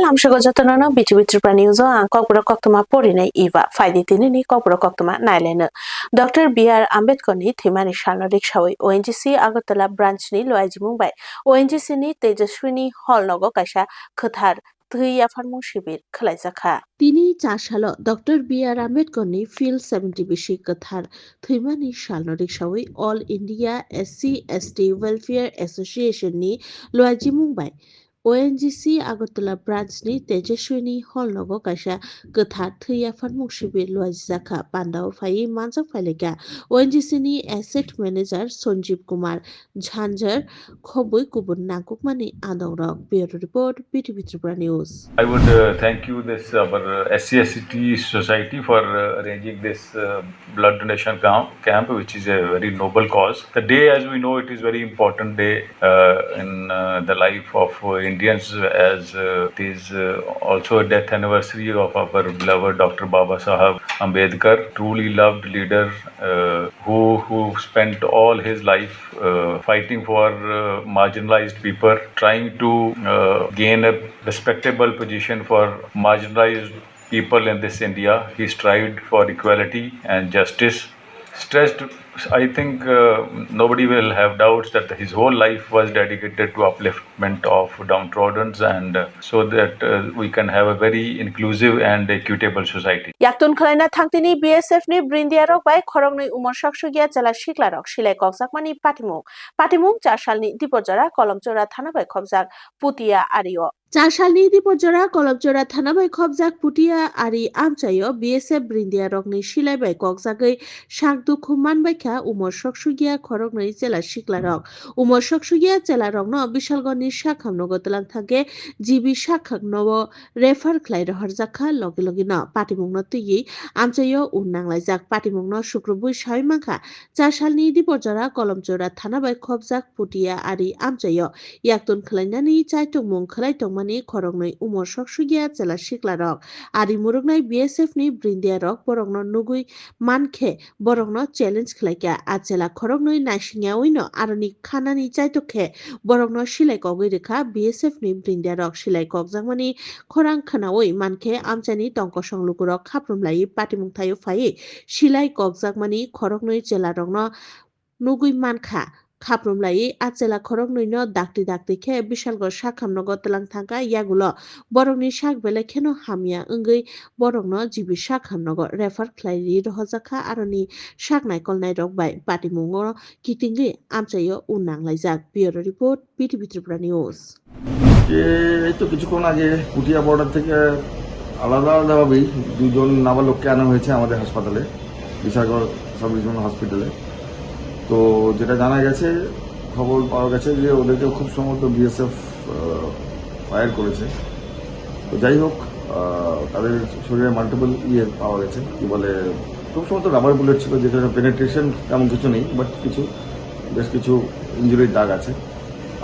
lamshago jatanono BTV Tripura News ang kokbro koktoma porinai iwa faidi tinini kokbro koktoma naileno Dr. B.R. Ambedkar ni thimani shalno rikshawi ONGC Agartala branch ni loaijimung bai ONGC ni Tejaswini Hall nogo kaisa khothar thui afarmung shibir khalaijaka তিনি 4 সাল doctor B.R.. আম্বেদকরনি feel 70 বেশি কথার থৈমানি সালনো রিক্সাওই all India SC ST welfare এসোসিয়েশননি লয়াজিমুং বাই ONGC আগরতলা ব্রাঞ্চনি তেজস্বিনী হলনগো কাইসা गोथार थै आफादमुं शिबिर लुआजिजाखा पान्डाव फाइ मानजाक फाइलेगा ONGC नि एसेट मैनेजर सञ्जीव कुमार झान्जर खबै गुबुन नागुकमानि आदौरक bureau report BTV Tripura News. I would thank you this our SCST society for arranging this blood donation camp, which is a very noble cause. The day, as we know, it is very important day in the life of Indians, as it is also a death anniversary of our beloved Dr. Baba Sahab Ambedkar, truly loved leader who spent all his life fighting for marginalized people, trying to gain a respectable position for marginalized people in this India. He strived for equality and justice. Stressed, I think nobody will have doubts that his whole life was dedicated to upliftment of downtrodden and so that we can have a very inclusive and equitable society. Yaktun khalaina thangtini BSF ni brindiarok bai khorongni umor saksugia jala siklarok silai kokjakmani patimung 4 salni dipojora kolomchora thana bai khobjak putia ario 4 সালनि दिपजरा कलबजरा थानाबाय खबजाक पुटिया आरि आमचायो BSF ब्रिन्दिया रगनि सिलायबाय ककजागै सागदुखु मानबायखा Umar सकसुगिया खरगनै जेला सिक्लारक उमर सकसुगिया जेला रगनो बिशालगनि साखामनो गतलां थांगे जिबि साखाकनो refer खलाय रहरजाखा लगे लगे न पाटिमुंनो तुयि आमचायो उननांलायजाक पाटिमुंनो शुक्रबुइ सायमाखा 4 सालनि दिपजरा कलमजरा थानाबाय खबजाक पुटिया आरि आमचायो याक्तुन खलायनानि चाइतुंमुं खलायतंमा खरगनै उमर सकसुगिया जेला सिक्लारक आरि मुरुगनाय BSF नि ब्रिन्दियारक बरगनो नुगुइ मानखे बरगनो चेलेन्ज खलायका आजेला खरगनै नाइसिंयावैनो आरोनि खानानि चाइतुखे बरगनो सिलायकगै रेखा BSF नि ब्रिन्दियारक सिलायकक जांमानि खरां खानावै मानखे आमचानि टंकसं लुगुरक खाफ्रुमलायै पाटिमुंथायो फायै सिलायकक जांमानि खरगनै जेला रगनो नुगुइ मानखा खाफ्रुमलायै आजेला खरगनैनो दाक्ति दाक्ति खे बिशालगो साखामनो गतलां थांगा यागुलो बरगनि साक बेले खेनो हामिया ओंगै बरगनो जिबि साखामनो रेफार खलायरि रहजाखा आरोनि साक नायकलनाय रगबाय पाटिमुंगो किटिंगै आमचायो उननांलायजाक bureau report BTV Tripura News. যে এই তো কিছুক্ষণ আগে পুটিয়া বর্ডার থেকে আলাদা আলাদাভাবেই দুজন নাবালককে আনা হয়েছে আমাদের হাসপাতালে বিশালগড় সাব রিজনাল হসপিটালে। তো যেটা জানা গেছে খবর পাওয়া গেছে যে ওদেরকে খুব সম্ভবত BSF ফায়ার করেছে। তো যাই হোক তাদের শরীরে মাল্টিপল পাওয়া গেছে কি বলে খুব সম্ভবত রাবার বুলেট ছিল যেটা পেনেট্রেশন তেমন কিছু নেই বাট বেশ কিছু ইঞ্জুরির দাগ আছে।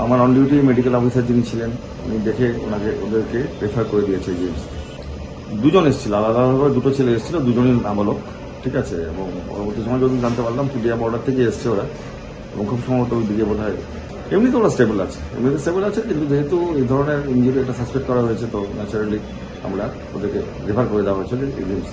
আমার অন ডিউটি মেডিকেল অফিসার যিনি ছিলেন উনি দেখে ওদেরকে রেফার করে দিয়েছে জিএমস। দুজন এসেছিল আলাদাভাবে দুটো ছেলে এসেছিল দুজনই নাবালক ঠিক আছে এবং পরবর্তী সময় যদি জানতে পারলাম পুটিয়া বর্ডার থেকে এসছে ওরা এবং খুব সম্ভবত ওই দিকে বোধ হয় এমনিতে ওরা স্টেবল আছে কিন্তু যেহেতু এই ধরনের ইঞ্জুরি একটা সাসপেক্ট করা হয়েছে তো ন্যাচারালি আমরা ওদেরকে রেফার করে দেওয়া হয়েছিল জিএমস।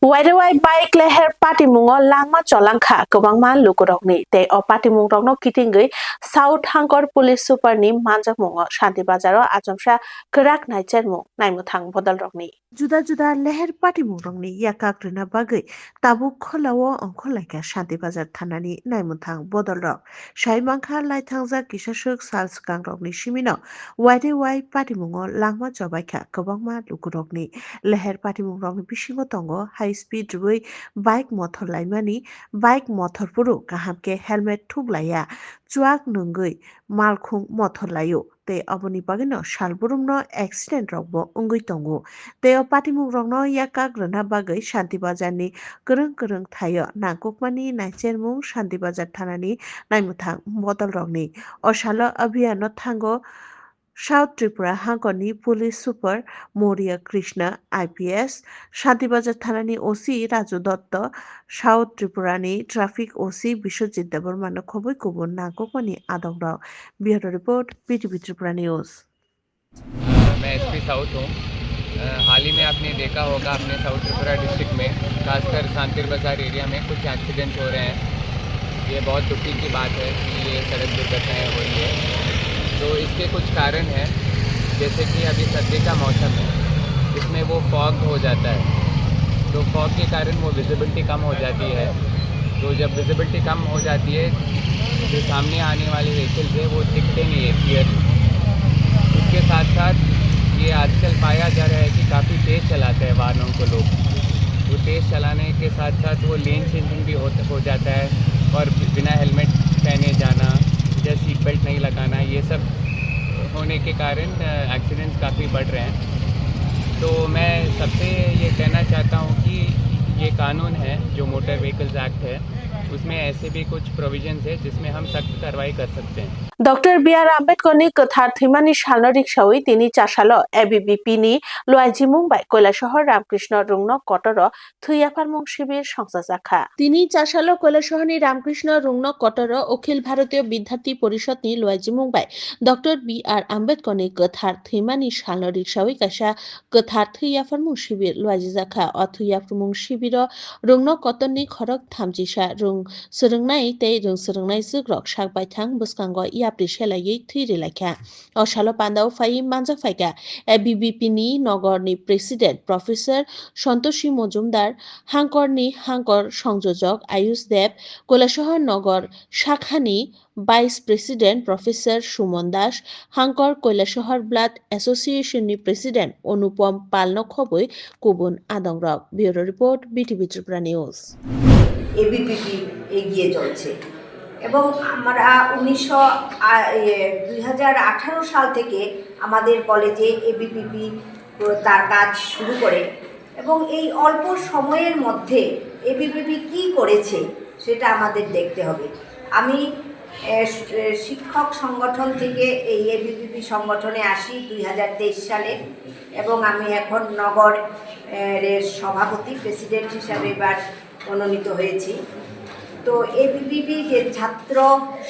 Waidawai bike leher patimungo langma cholangkha gobangma lugurokni tei o patimung rokno kitingui South Hangor Police Super ni manjakmungo Shanti Bazaro achomsa krak naichermung naimmuthang bodolrokni juda juda leher patimung rokni yakakrina bagui tabuk kholao ongkholaika Shanti Bazar thanani naimmuthang bodolrok saimangkha laithangjak kisashuk salskang rokni simino Waidawai patimungo langma chobaikha gobangma lugurokni leher patimung rokni bisingo tongo high speed rui bike motor laimani bike motor puru kahamke helmet thuglaya chuak nungui malkhung motor layo te aboni bagino salburumno accident rokbo ungui tongo te o patimung rokno yakak rana bagai Shanti Bazar ni korong korong thayo nangkukmani naichermung Shanti Bazar thanani naimmuthang bodol rokni o salo abhiyano thango South Tripura Hangoni Police Super Moria Krishna IPS Shanti Bazar Thanani OC Raju Dotto South Tripura ni Traffic OC Bishojit Debormano khoboi kubun nangkukmani adongrok Bureau Report BTV Tripura News. मैं SP south हूँ। हाल ही में आपने देखा होगा अपने south Tripura district में खासकर शांतिर बाज़ार एरिया में कुछ एक्सीडेंट हो रहे हैं। ये बहुत दुखी की बात है कि ये सड़क दुर्घटनाएँ हो रही है। तो इसके कुछ कारण हैं, जैसे कि अभी सर्दी का मौसम है, इसमें वो फॉग हो जाता है, तो फॉग के कारण वो विजिबिलिटी कम हो जाती है। तो जब विजिबिलिटी कम हो जाती है, जो सामने आने वाले व्हीकल्स है वो दिखते नहीं है क्लियरली। इसके साथ साथ ये आजकल पाया जा रहा है कि काफ़ी तेज़ चलाते हैं वाहनों को लोग। वो तेज़ चलाने के साथ साथ वो लेन चेंजिंग भी हो जाता है, और बिना हेलमेट पहने जाना या सीट बेल्ट नहीं लगाना, ये सब होने के कारण एक्सीडेंट्स काफ़ी बढ़ रहे हैं। तो मैं सबसे ये कहना चाहता हूँ कि ये कानून है जो मोटर व्हीकल्स एक्ट है, उसमें ऐसे भी कुछ प्रोविजंस है जिसमें हम सख्त कार्रवाई कर सकते हैं। Doctor B R. आम्बेडकरनि गोथार थैमानि सालनो रिक्सावै तिनि चासालो एबिभिपिनि लुआइजिमुं बाय কৈলাসহর রামকৃষ্ণ রুংন কটর থুইয়াফারমুং শিবির সংসাজাখা তিনি চাসালো কৈলাসহরনি রামকৃষ্ণ রুংন কটর অখিল ভারতীয় বিদ্যার্থী পরিষদনি লুয়াইজিমুং বাই ডক্টর বি.आर. आम्बेडकरनि गोथार थैमानि सालनो रिक्सावै कासा गोथार थुइयाफारमुं शिबिर लुआइजिजाखा अ थुइयाफारमुं शिबिर রুংন কটনनि खरक थामजिसा রুং सोलोंनाय तै রুং सोलोंनाय जुग्रक सागबायथां बुसकांग याप्रि सेलायै थुइरि लायखा असालो पान्दाव फाइ मानजा फाइगा एबिभिपिनि नगरनि प्रेसिडेंट प्रफेसर सन्तोषी मजुमदार हांकरनि हांकर संयोजक आयुष देव কৈলাসহর नगर शाखानि vice president professor Suman Das हांकर কৈলাসহর ब्लाड एसोसिएशननि प्रेसिडेंट अनुपम पालनखबै गुबुन आदंरक bureau report BTV Tripura news. এবিপিপি এগিয়ে চলছে এবং আমরা 2018 সাল থেকে আমাদের কলেজে এবিপিপি তার কাজ শুরু করে এবং এই অল্প সময়ের মধ্যে এবিপিপি কী করেছে সেটা আমাদের দেখতে হবে। আমি শিক্ষক সংগঠন থেকে এই এবিপিপি সংগঠনে আসি 2023 সালে এবং আমি এখন নগরের সভাপতি প্রেসিডেন্ট হিসাবে এবার মনোনীত হয়েছি। তো এবিপিপি যে ছাত্র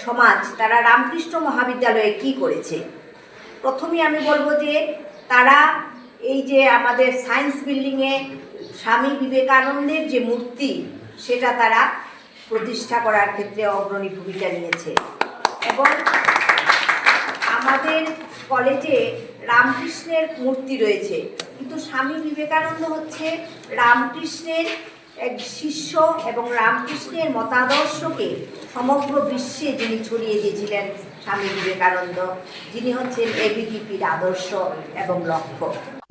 সমাজ তারা রামকৃষ্ণ মহাবিদ্যালয়ে কি করেছে, প্রথমেই আমি বলবো যে তারা এই যে আমাদের সায়েন্স বিল্ডিংয়ে স্বামী বিবেকানন্দের যে মূর্তি সেটা তারা প্রতিষ্ঠা করার ক্ষেত্রে অগ্রণী ভূমিকা নিয়েছে এবং আমাদের কলেজে রামকৃষ্ণের মূর্তি রয়েছে, কিন্তু স্বামী বিবেকানন্দ হচ্ছে রামকৃষ্ণের এক শিষ্য এবং রামকৃষ্ণের মতাদর্শকে সমগ্র বিশ্বে যিনি ছড়িয়ে দিয়েছিলেন স্বামী বিবেকানন্দ, যিনি হচ্ছেন এবিভিপির আদর্শ এবং লক্ষ্য।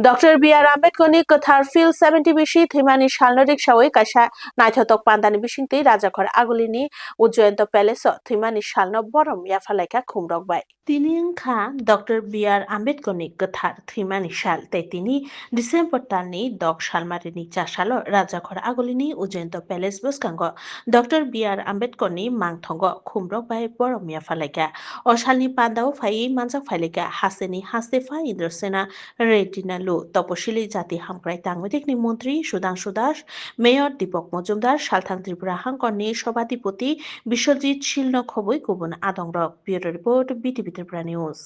Doctor B R. आम्बेडकरनि गोथार फिल 70 बिसि थैमानि सालनो रिक्सावै कासा नायथतक पान्दानि बिसिंति राजाघर आगुलिनि उज्जयन्त प्यालेस थैमानि सालनो बरम याफालायखा खुमरकबाय तिनि ओंखा डॉक्टर बी.आर. आम्बेडकरनि गोथार थैमानि साल तै तिनि डिसेम्बर दाननि 10 सालमारिनि चासालो राजाघर आगुलिनि उज्जयन्त प्यालेस बसकांग डॉक्टर बी.आर. आम्बेडकरनि मांथंग खुमरकबाय बरम याफालायखा असालनि पान्दाव फाइ मानजा फाइलायखा हासेनि हास्तेफा इन्द्रसेना रेटिना तपशिली जाति हामक्राय तांगमेदेखनि मन्त्री सुधांशु दास मेयर दीपक मजुमदार सालथां त्रिपुरा हांकरनि सभाधिपति विश्वजित शिलनखबै गुबुन आदंरक bureau report BTV Tripura news.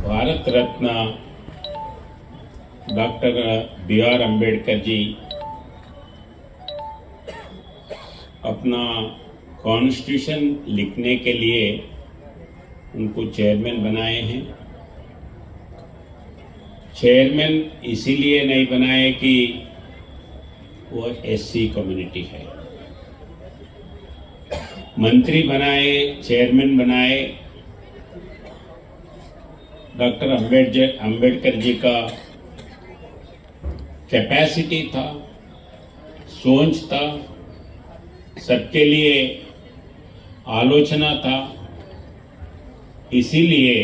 Bharat Ratna doctor B R. Ambedkar ji अपना कॉन्स्टिट्यूशन लिखने के लिए उनको चेयरमैन बनाए हैं। चेयरमैन इसीलिए नहीं बनाए कि वो एससी कम्युनिटी है, मंत्री बनाए, चेयरमैन बनाए। डॉक्टर अंबेडकर जी का कैपेसिटी था, सोच था, सबके लिए आलोचना था, इसीलिए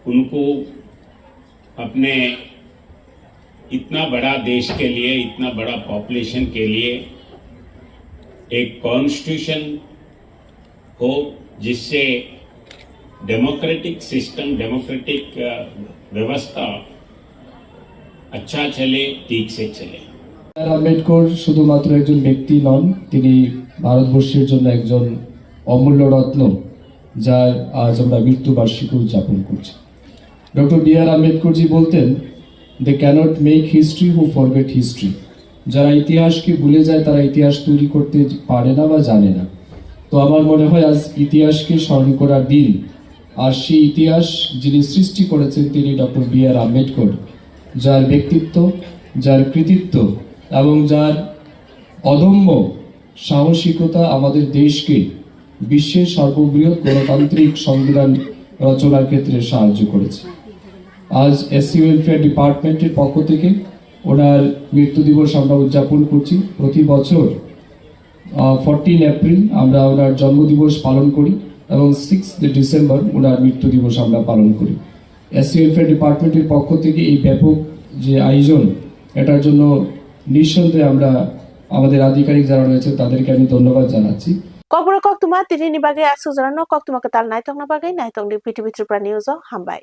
उनको अपने इतना बड़ा देश के लिए, इतना बड़ा पॉपुलेशन के लिए एक कॉन्स्टिट्यूशन हो जिससे डेमोक्रेटिक सिस्टम, डेमोक्रेटिक व्यवस्था अच्छा चले, ठीक से चले। আম্বেদকর শুধুমাত্র একজন ব্যক্তি নন, তিনি ভারতবর্ষের জন্য একজন অমূল্য রত্ন, যার আজ আমরা মৃত্যুবার্ষিকী উদযাপন করছি। ডক্টর বি আর আম্বেদকরজি বলতেন, they can't make history who forget history. যারা ইতিহাসকে ভুলে যায় তারা ইতিহাস তৈরি করতে পারে না বা জানে না। তো আমার মনে হয় আজ ইতিহাসকে স্মরণ করার দিন, আর সেই ইতিহাস যিনি সৃষ্টি করেছেন তিনি ডক্টর বি আর আম্বেদকর, যার ব্যক্তিত্ব, যার কৃতিত্ব এবং যার অদম্য সাহসিকতা আমাদের দেশকে বিশ্বের সর্ববৃহৎ গণতান্ত্রিক সংবিধান রচনার ক্ষেত্রে সাহায্য করেছে। আজ এসসি ওয়েলফেয়ার ডিপার্টমেন্টের পক্ষ থেকে ওনার মৃত্যু দিবস আমরা উদযাপন করছি। প্রতি বছর 14 এপ্রিল আমরা ওনার জন্মদিবস পালন করি এবং 6 ডিসেম্বর ওনার মৃত্যু দিবস আমরা পালন করি। এসসি ওয়েলফেয়ার ডিপার্টমেন্টের পক্ষ থেকে এই ব্যাপক যে আয়োজন, এটার জন্য নিঃসন্দেহে আমরা আমাদের আধিকারিক যারা রয়েছে তাদেরকে আমি ধন্যবাদ জানাচ্ছি। Kobra Koktuma, Tirini Bagay, Suzano, Koktuma Katal, Naitong Nabagay, Naitong, the PTV Tripra News, Hambai.